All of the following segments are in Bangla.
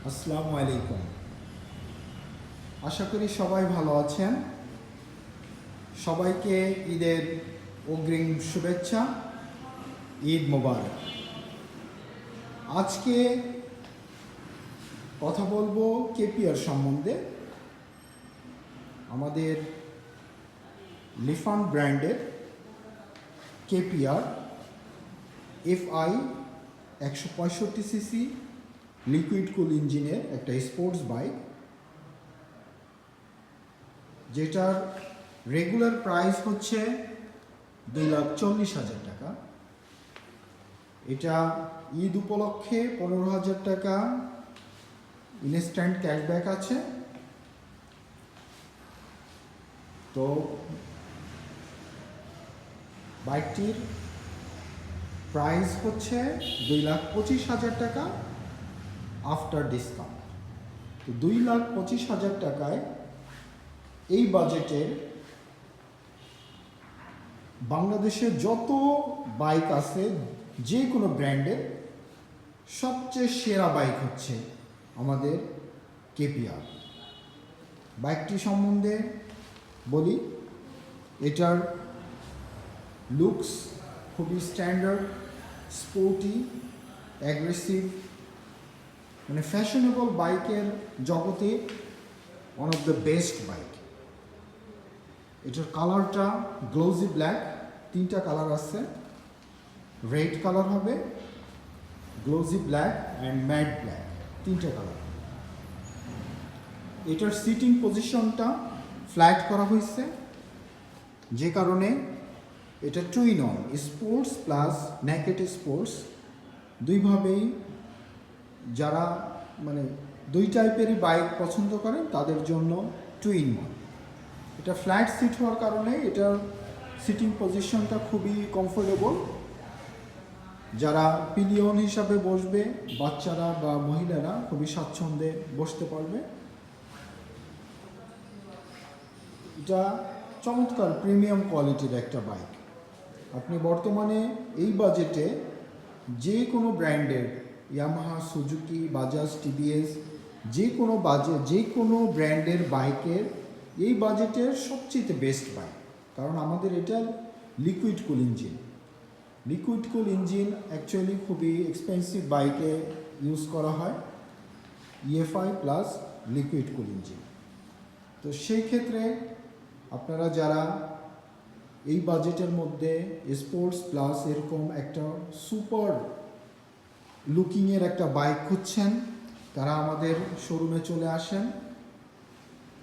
আসসালামু আলাইকুম। আশা করি সবাই ভালো আছেন। সবাইকে ঈদের অগ্রিম শুভেচ্ছা। ঈদ মোবারক। আজকে কথা বলবো কেপিআর সম্বন্ধে। আমাদের লিফান ব্র্যান্ডের কেপিআর FI 165 সিসি লিকুইড কুল ইঞ্জিনের একটা স্পোর্টস বাইক, যেটার রেগুলার প্রাইস হচ্ছে 2,40,000 টাকা। এটা ঈদ উপলক্ষে 15,000 টাকা ইনস্ট্যান্ট ক্যাশব্যাক আছে। তো বাইকটির প্রাইস হচ্ছে 2,25,000 টাকা আফটার ডিসকাউন্ট। তো 2,25,000 টাকায় এই বাজেটের বাংলাদেশে যত বাইক আছে যে কোনো ব্র্যান্ডের সবচেয়ে সেরা বাইক হচ্ছে আমাদের কেপিআর। বাইকটি সম্বন্ধে বলি, এটার লুকস খুবই স্ট্যান্ডার্ড, স্পোর্টি, অ্যাগ্রেসিভ, মানে ফ্যাশনেবল বাইকের জগতে one of the best bike. এটার কালারটা গ্লোজি ব্ল্যাক, 3টা কালার আছে। রেড কালার হবে, glossy black and matte black, 3টা কালার। এটার সিটিং পজিশনটা ফ্ল্যাট করা হয়েছে, যে কারণে এটা two in one, sports plus naked sports দুইভাবেই যারা মানে দুই টাইপেরই বাইক পছন্দ করেন তাদের জন্য টু ইন ওয়ান। এটা ফ্ল্যাট সিট হওয়ার কারণে এটার সিটিং পজিশনটা খুবই কমফোর্টেবল। যারা পিলিয়ন হিসাবে বসবে, বাচ্চারা বা মহিলারা খুবই স্বাচ্ছন্দ্যে বসতে পারবে। এটা চমৎকার প্রিমিয়াম কোয়ালিটির একটা বাইক। আপনি বর্তমানে এই বাজেটে যে কোনো ব্র্যান্ডের ইয়ামাহা, সুজুকি, বাজাজ, টিভিএস, যে কোনো ব্র্যান্ডের বাইকের এই বাজেটের সবচেয়ে বেস্ট বাইক। কারণ আমাদের এটা লিকুইড কুল ইঞ্জিন। লিকুইড কুল ইঞ্জিন অ্যাকচুয়ালি খুবই এক্সপেন্সিভ বাইকে ইউজ করা হয়, EFI প্লাস লিকুইড কুল ইঞ্জিন। তো সেই ক্ষেত্রে আপনারা যারা এই বাজেটের মধ্যে স্পোর্টস প্লাস এরকম একটা সুপার লুকিংয়ের একটা বাইক খুঁজছেন, তারা আমাদের শোরুমে চলে আসেন।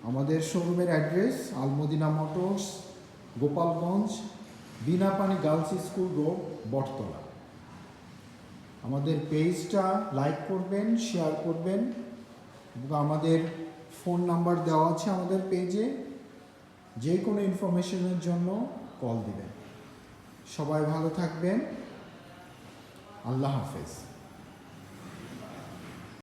আমাদের শোরুমের address Almadina motors, Gopalganj, Binapani girls school road, Bottola. আমাদের পেজটা লাইক করবেন, শেয়ার করবেন, এবং আমাদের ফোন নাম্বার দেওয়া আছে আমাদের পেজে। যে কোনো ইনফরমেশনের জন্য কল দিবেন। সবাই ভালো থাকবেন। আল্লাহ হাফেজ।